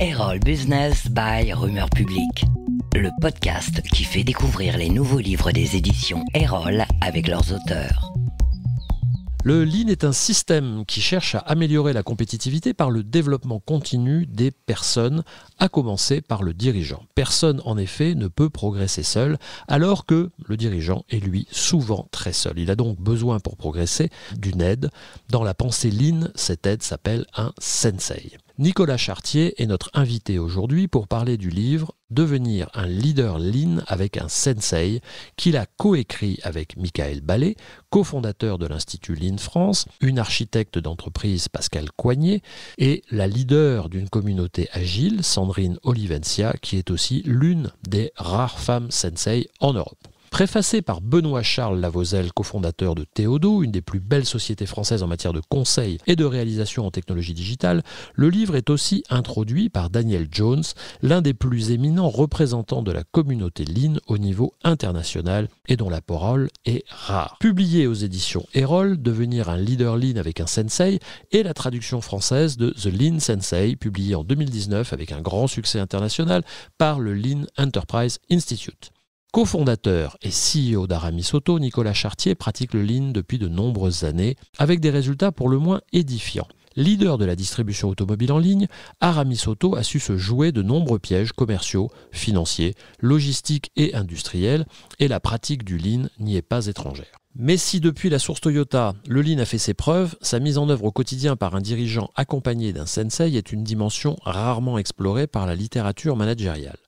Erol Business by Rumeur Publique, le podcast qui fait découvrir les nouveaux livres des éditions Erol avec leurs auteurs. Le Lean est un système qui cherche à améliorer la compétitivité par le développement continu des personnes, à commencer par le dirigeant. Personne, en effet, ne peut progresser seul, alors que le dirigeant est, lui, souvent très seul. Il a donc besoin, pour progresser, d'une aide. Dans la pensée Lean, cette aide s'appelle un sensei. Nicolas Chartier est notre invité aujourd'hui pour parler du livre « Devenir un leader Lean avec un sensei » qu'il a coécrit avec Michael Ballet, cofondateur de l'Institut Lean France, une architecte d'entreprise Pascale Coignet et la leader d'une communauté agile, Sandrine Olivencia, qui est aussi l'une des rares femmes sensei en Europe. Préfacé par Benoît-Charles Lavozelle, cofondateur de Théodo, une des plus belles sociétés françaises en matière de conseil et de réalisation en technologie digitale, le livre est aussi introduit par Daniel Jones, l'un des plus éminents représentants de la communauté Lean au niveau international et dont la parole est rare. Publié aux éditions Erol, Devenir un leader Lean avec un sensei est la traduction française de The Lean Sensei, publié en 2019 avec un grand succès international par le Lean Enterprise Institute. Cofondateur et CEO d'Aramisauto, Nicolas Chartier pratique le Lean depuis de nombreuses années, avec des résultats pour le moins édifiants. Leader de la distribution automobile en ligne, Aramisauto a su se jouer de nombreux pièges commerciaux, financiers, logistiques et industriels, et la pratique du Lean n'y est pas étrangère. Mais si depuis la source Toyota, le Lean a fait ses preuves, sa mise en œuvre au quotidien par un dirigeant accompagné d'un sensei est une dimension rarement explorée par la littérature managériale.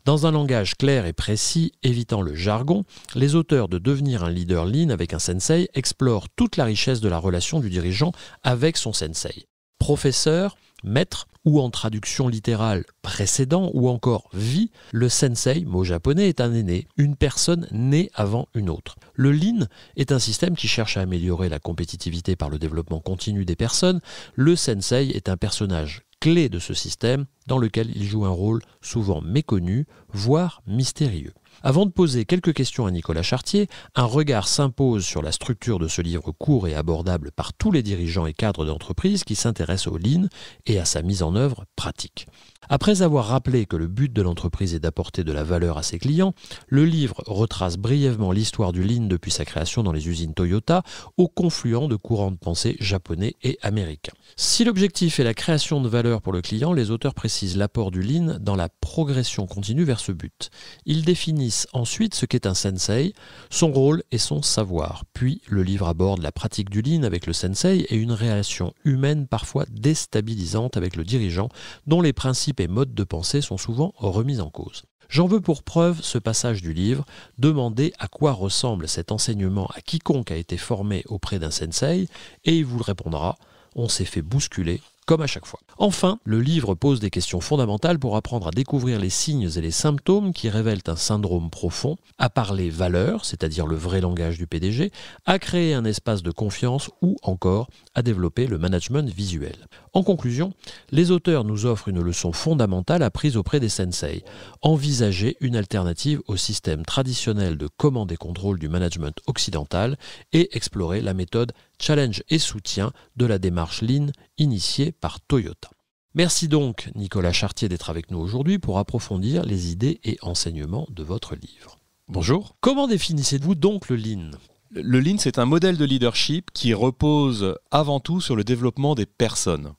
Dans un langage clair et précis, évitant le jargon, les auteurs de Devenir un leader Lean avec un sensei explorent toute la richesse de la relation du dirigeant avec son sensei. Professeur, maître ou en traduction littérale précédent ou encore vie, le sensei, mot japonais, est un aîné, une personne née avant une autre. Le Lean est un système qui cherche à améliorer la compétitivité par le développement continu des personnes. Le sensei est un personnage clé de ce système dans lequel il joue un rôle souvent méconnu, voire mystérieux. Avant de poser quelques questions à Nicolas Chartier, un regard s'impose sur la structure de ce livre court et abordable par tous les dirigeants et cadres d'entreprise qui s'intéressent au Lean et à sa mise en œuvre pratique. Après avoir rappelé que le but de l'entreprise est d'apporter de la valeur à ses clients, le livre retrace brièvement l'histoire du Lean depuis sa création dans les usines Toyota, au confluent de courants de pensée japonais et américains. Si l'objectif est la création de valeur pour le client, les auteurs précisent l'apport du Lean dans la progression continue vers ce but. Ils définissent ensuite ce qu'est un sensei, son rôle et son savoir. Puis le livre aborde la pratique du Lean avec le sensei et une relation humaine parfois déstabilisante avec le dirigeant, dont les principes et modes de pensée sont souvent remis en cause. J'en veux pour preuve ce passage du livre. Demandez à quoi ressemble cet enseignement à quiconque a été formé auprès d'un sensei et il vous répondra « on s'est fait bousculer ». Comme à chaque fois. Enfin, le livre pose des questions fondamentales pour apprendre à découvrir les signes et les symptômes qui révèlent un syndrome profond, à parler valeurs, c'est-à-dire le vrai langage du PDG, à créer un espace de confiance ou encore à développer le management visuel. En conclusion, les auteurs nous offrent une leçon fondamentale apprise auprès des sensei. Envisager une alternative au système traditionnel de commande et contrôle du management occidental et explorer la méthode challenge et soutien de la démarche Lean initiée par Toyota. Merci donc Nicolas Chartier d'être avec nous aujourd'hui pour approfondir les idées et enseignements de votre livre. Bonjour. Comment définissez-vous donc le Lean ? Le Lean, c'est un modèle de leadership qui repose avant tout sur le développement des personnes.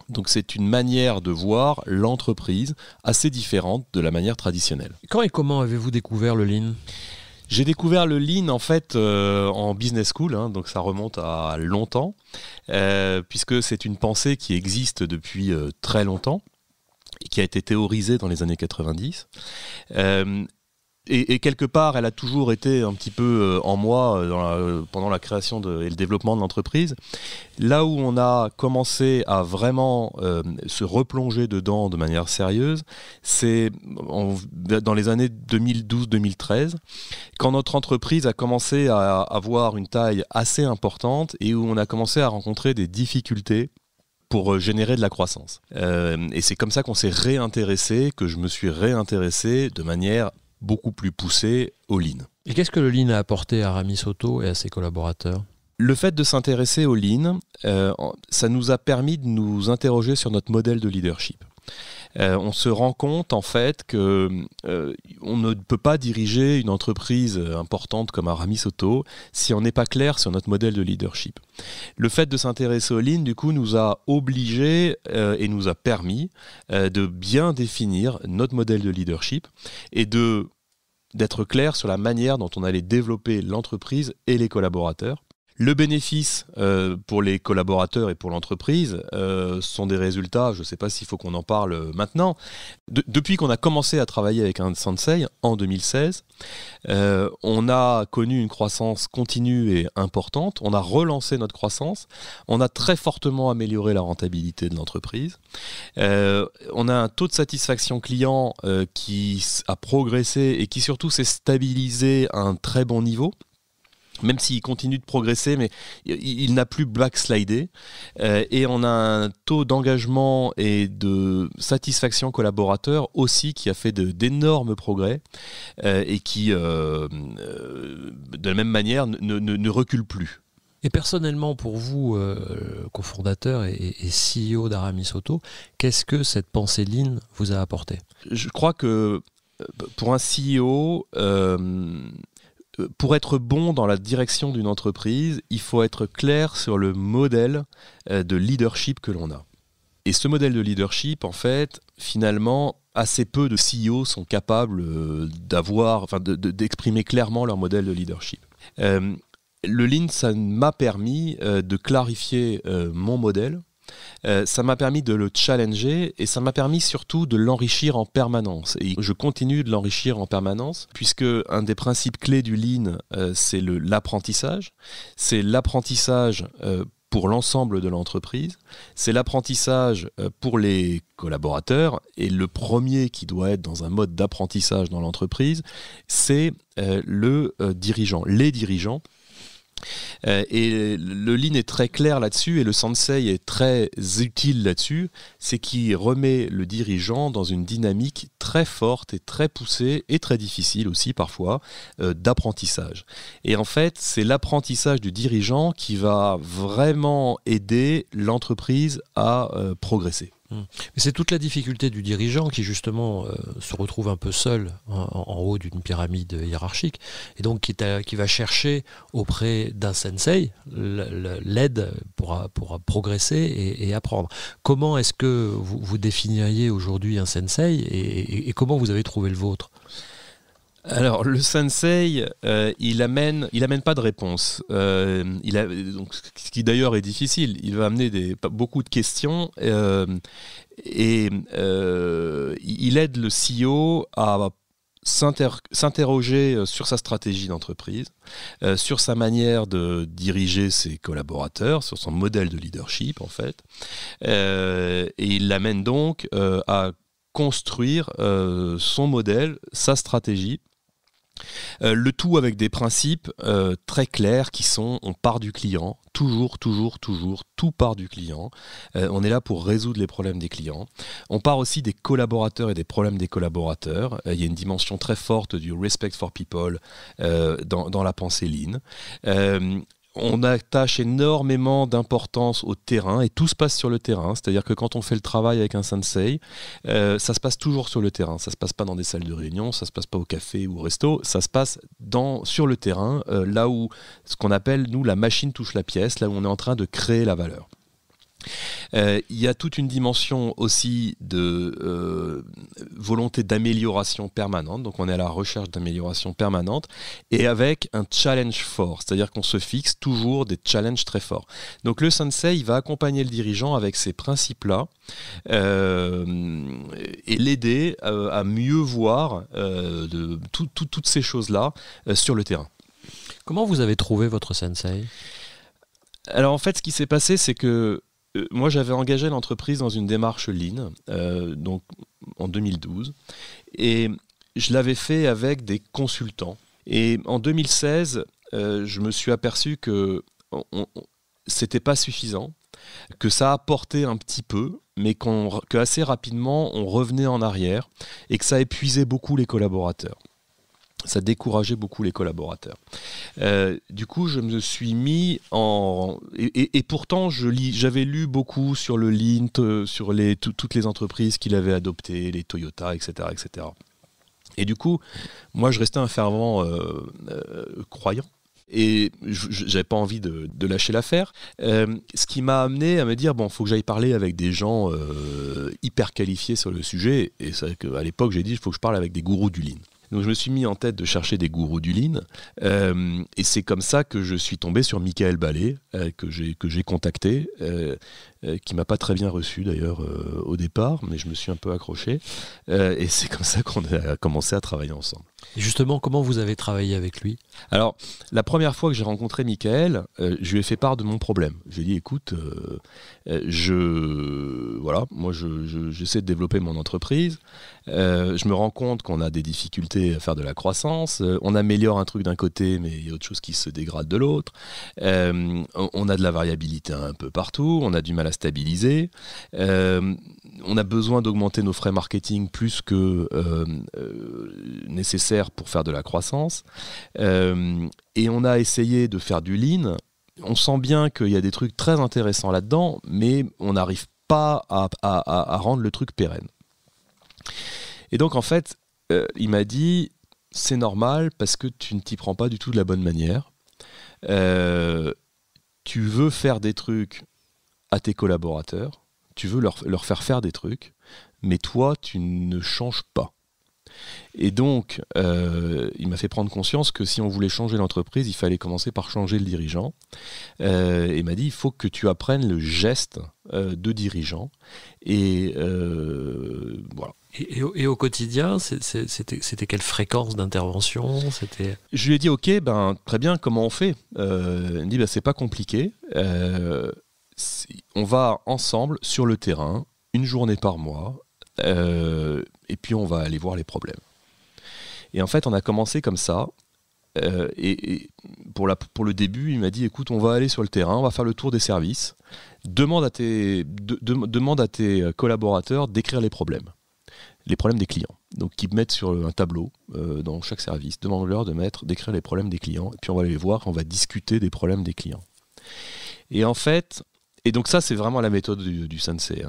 Donc c'est une manière de voir l'entreprise assez différente de la manière traditionnelle. Quand et comment avez-vous découvert le Lean ? J'ai découvert le Lean en fait en business school, donc ça remonte à longtemps, puisque c'est une pensée qui existe depuis très longtemps et qui a été théorisée dans les années 90. Et quelque part, elle a toujours été un petit peu en moi pendant la création et le développement de l'entreprise. Là où on a commencé à vraiment se replonger dedans de manière sérieuse, c'est dans les années 2012-2013, quand notre entreprise a commencé à avoir une taille assez importante et où on a commencé à rencontrer des difficultés pour générer de la croissance. Et c'est comme ça qu'on s'est réintéressé, que je me suis réintéressé de manière beaucoup plus poussé au Lean. Et qu'est-ce que le Lean a apporté à Aramisauto et à ses collaborateurs ? Le fait de s'intéresser au Lean, ça nous a permis de nous interroger sur notre modèle de leadership. On se rend compte en fait que on ne peut pas diriger une entreprise importante comme Aramis Auto si on n'est pas clair sur notre modèle de leadership. Le fait de s'intéresser au Lean, du coup, nous a obligés et nous a permis de bien définir notre modèle de leadership et d'être clair sur la manière dont on allait développer l'entreprise et les collaborateurs. Le bénéfice pour les collaborateurs et pour l'entreprise sont des résultats, je ne sais pas s'il faut qu'on en parle maintenant. Depuis qu'on a commencé à travailler avec un Sensei en 2016, on a connu une croissance continue et importante, on a relancé notre croissance, on a très fortement amélioré la rentabilité de l'entreprise, on a un taux de satisfaction client qui a progressé et qui surtout s'est stabilisé à un très bon niveau. Même s'il continue de progresser, mais il n'a plus backslidé. Et on a un taux d'engagement et de satisfaction collaborateur aussi qui a fait d'énormes progrès et qui, de la même manière, ne recule plus. Et personnellement, pour vous, cofondateur et CEO d'Aramis Auto, qu'est-ce que cette pensée Lean vous a apporté ? Je crois que pour un CEO... pour être bon dans la direction d'une entreprise, il faut être clair sur le modèle de leadership que l'on a. Et ce modèle de leadership, en fait, finalement, assez peu de CEO sont capables d'exprimer clairement leur modèle de leadership. Le Lean, ça m'a permis de clarifier mon modèle. Ça m'a permis de le challenger et ça m'a permis surtout de l'enrichir en permanence. Et je continue de l'enrichir en permanence puisque un des principes clés du Lean, c'est l'apprentissage. C'est l'apprentissage pour l'ensemble de l'entreprise. C'est l'apprentissage pour les collaborateurs. Et le premier qui doit être dans un mode d'apprentissage dans l'entreprise, c'est le dirigeant, les dirigeants. Et le Lean est très clair là-dessus et le Sensei est très utile là-dessus, c'est qu'il remet le dirigeant dans une dynamique très forte et très poussée et très difficile aussi parfois d'apprentissage. Et en fait, c'est l'apprentissage du dirigeant qui va vraiment aider l'entreprise à progresser. Mais c'est toute la difficulté du dirigeant qui justement se retrouve un peu seul en haut d'une pyramide hiérarchique et donc qui va chercher auprès d'un sensei l'aide pour progresser et apprendre. Comment est-ce que vous définiriez aujourd'hui un sensei et comment vous avez trouvé le vôtre ? Alors le sensei, il amène pas de réponse. Donc, ce qui d'ailleurs est difficile. Il va amener beaucoup de questions et il aide le CEO à s'interroger sur sa stratégie d'entreprise, sur sa manière de diriger ses collaborateurs, sur son modèle de leadership en fait. Et il l'amène donc à construire son modèle, sa stratégie. Le tout avec des principes très clairs qui sont on part du client, toujours, tout part du client. On est là pour résoudre les problèmes des clients. On part aussi des collaborateurs et des problèmes des collaborateurs. Il y a une dimension très forte du respect for people dans la pensée Lean. On attache énormément d'importance au terrain et tout se passe sur le terrain. C'est-à-dire que quand on fait le travail avec un sensei, ça se passe toujours sur le terrain. Ça se passe pas dans des salles de réunion, ça se passe pas au café ou au resto, ça se passe sur le terrain, là où ce qu'on appelle, nous, la machine touche la pièce, là où on est en train de créer la valeur. Il y a toute une dimension aussi de volonté d'amélioration permanente, donc on est à la recherche d'amélioration permanente et avec un challenge fort, c'est-à-dire qu'on se fixe toujours des challenges très forts. Donc le sensei, il va accompagner le dirigeant avec ces principes-là et l'aider à mieux voir toutes ces choses-là sur le terrain. Comment vous avez trouvé votre sensei ? Alors en fait, ce qui s'est passé, c'est que moi, j'avais engagé l'entreprise dans une démarche Lean, donc en 2012, et je l'avais fait avec des consultants. Et en 2016, je me suis aperçu que c'était pas suffisant, que ça apportait un petit peu, mais qu'assez rapidement, on revenait en arrière et que ça épuisait beaucoup les collaborateurs. ça décourageait beaucoup les collaborateurs. Du coup, je me suis mis en... Et pourtant, j'avais lu beaucoup sur le Lean, sur toutes les entreprises qu'il avait adoptées, les Toyota, etc., etc. Et du coup, moi, je restais un fervent croyant. Et je n'avais pas envie de lâcher l'affaire. Ce qui m'a amené à me dire, bon, il faut que j'aille parler avec des gens hyper qualifiés sur le sujet. Et c'est vrai qu'à l'époque, j'ai dit, il faut que je parle avec des gourous du Lean. Donc je me suis mis en tête de chercher des gourous du Lean, et c'est comme ça que je suis tombé sur Michael Ballet, que j'ai contacté, qui m'a pas très bien reçu d'ailleurs au départ, mais je me suis un peu accroché, et c'est comme ça qu'on a commencé à travailler ensemble. Et justement, comment vous avez travaillé avec lui ? Alors, la première fois que j'ai rencontré Michael, je lui ai fait part de mon problème. J'ai dit, écoute, moi j'essaie de développer mon entreprise, je me rends compte qu'on a des difficultés à faire de la croissance, on améliore un truc d'un côté, mais il y a autre chose qui se dégrade de l'autre, on a de la variabilité un peu partout, on a du mal à stabiliser, on a besoin d'augmenter nos frais marketing plus que nécessaire pour faire de la croissance, et on a essayé de faire du Lean. On sent bien qu'il y a des trucs très intéressants là-dedans, mais on n'arrive pas à rendre le truc pérenne. Et donc en fait, il m'a dit, c'est normal parce que tu ne t'y prends pas du tout de la bonne manière. Tu veux faire des trucs à tes collaborateurs, tu veux leur faire faire des trucs, mais toi, tu ne changes pas. Et donc, il m'a fait prendre conscience que si on voulait changer l'entreprise, il fallait commencer par changer le dirigeant. Et il m'a dit, il faut que tu apprennes le geste de dirigeant. Et voilà. Et au quotidien, c'était quelle fréquence d'intervention ? Je lui ai dit, ok, très bien, comment on fait ? Il me dit, c'est pas compliqué. On va ensemble sur le terrain, une journée par mois, et puis on va aller voir les problèmes. Et en fait, on a commencé comme ça. Et pour le début, il m'a dit, écoute, on va aller sur le terrain, on va faire le tour des services. Demande à tes collaborateurs d'écrire les problèmes des clients. Donc, ils mettent sur un tableau dans chaque service. Demande-leur d'écrire les problèmes des clients. Et puis, on va aller les voir, on va discuter des problèmes des clients. Et en fait, donc ça, c'est vraiment la méthode du sensei.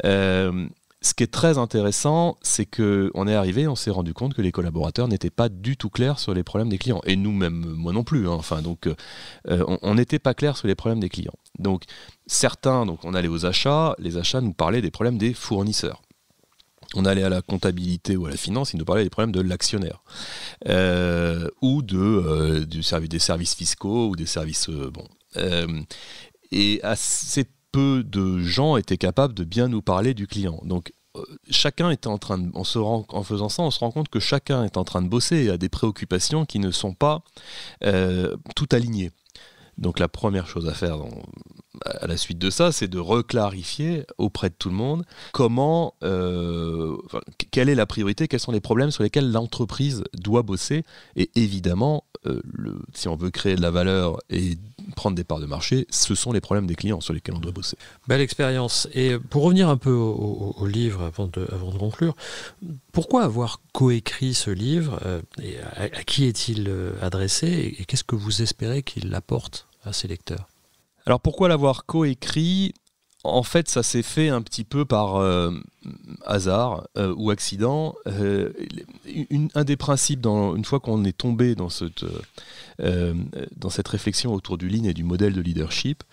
Ce qui est très intéressant, c'est qu'on est arrivé, on s'est rendu compte que les collaborateurs n'étaient pas du tout clairs sur les problèmes des clients. Et nous-mêmes, moi non plus. Donc, on n'était pas clairs sur les problèmes des clients. Donc, on allait aux achats, les achats nous parlaient des problèmes des fournisseurs. On allait à la comptabilité ou à la finance, ils nous parlaient des problèmes de l'actionnaire. Ou des services fiscaux ou des services... et assez peu de gens étaient capables de bien nous parler du client. Donc, chacun était en faisant ça, on se rend compte que chacun est en train de bosser et a des préoccupations qui ne sont pas tout alignées. Donc, la première chose à faire à la suite de ça, c'est de reclarifier auprès de tout le monde quelle est la priorité, quels sont les problèmes sur lesquels l'entreprise doit bosser. Et évidemment, si on veut créer de la valeur et prendre des parts de marché, ce sont les problèmes des clients sur lesquels on doit bosser. Belle expérience. Et pour revenir un peu au livre avant de conclure, pourquoi avoir coécrit ce livre et à qui est-il adressé et qu'est-ce que vous espérez qu'il apporte à ses lecteurs ? Alors pourquoi l'avoir coécrit ? En fait, ça s'est fait un petit peu par hasard ou accident. Un des principes, une fois qu'on est tombé dans cette réflexion autour du Lean et du modèle de leadership,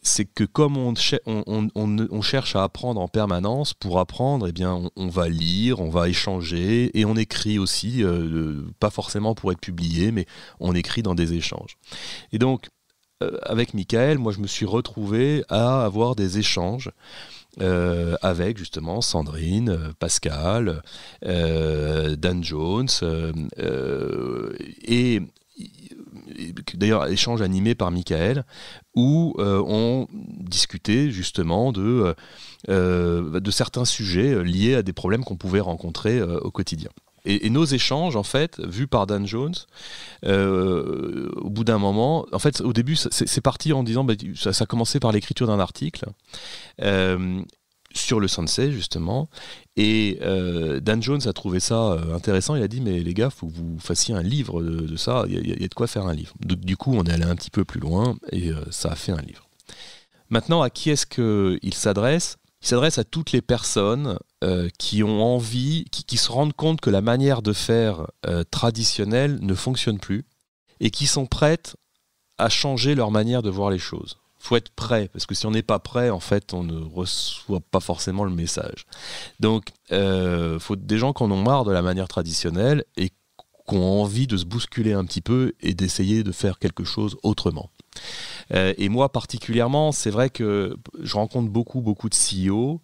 c'est que comme on cherche à apprendre en permanence, pour apprendre, eh bien, on va lire, on va échanger et on écrit aussi, pas forcément pour être publié, mais on écrit dans des échanges. Et donc, avec Michael, moi je me suis retrouvé à avoir des échanges avec justement Sandrine, Pascal, Dan Jones, et d'ailleurs échange animé par Michael, où on discutait justement de certains sujets liés à des problèmes qu'on pouvait rencontrer au quotidien. Et nos échanges, en fait, vus par Dan Jones, au bout d'un moment, en fait, au début, c'est parti en disant, ça a commencé par l'écriture d'un article sur le sensei justement. Et Dan Jones a trouvé ça intéressant. Il a dit mais les gars, faut que vous fassiez un livre de ça. Il y a de quoi faire un livre. Du coup, on est allé un petit peu plus loin et ça a fait un livre. Maintenant, à qui est-ce qu'il s'adresse ? Il s'adresse à toutes les personnes qui ont envie, qui se rendent compte que la manière de faire traditionnelle ne fonctionne plus et qui sont prêtes à changer leur manière de voir les choses. Il faut être prêt, parce que si on n'est pas prêt, en fait, on ne reçoit pas forcément le message. Donc, il faut des gens qui en ont marre de la manière traditionnelle et qui ont envie de se bousculer un petit peu et d'essayer de faire quelque chose autrement. Et moi, particulièrement, c'est vrai que je rencontre beaucoup de CEO.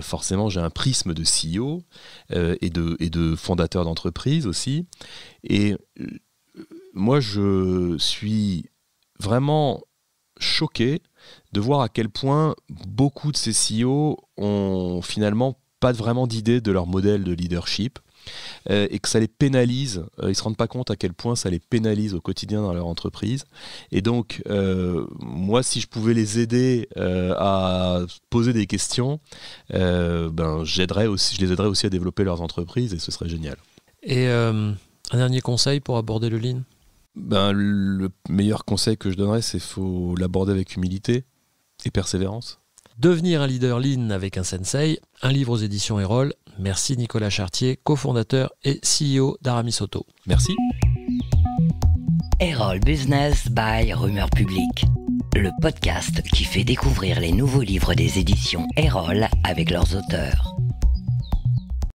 Forcément, j'ai un prisme de CEO et de fondateurs d'entreprises aussi. Et moi, je suis vraiment choqué de voir à quel point beaucoup de ces CEO ont finalement pas vraiment d'idée de leur modèle de leadership et que ça les pénalise. Ils ne se rendent pas compte à quel point ça les pénalise au quotidien dans leur entreprise. Et donc, moi, si je pouvais les aider à poser des questions, je les aiderais aussi à développer leurs entreprises et ce serait génial. Et un dernier conseil pour aborder le lean ? Le meilleur conseil que je donnerais, c'est qu'il faut l'aborder avec humilité et persévérance. Devenir un leader lean avec un sensei, un livre aux éditions Erol. Merci Nicolas Chartier, cofondateur et CEO d'Aramisauto. Merci. Erol Business by Rumeur Publique, le podcast qui fait découvrir les nouveaux livres des éditions Erol avec leurs auteurs.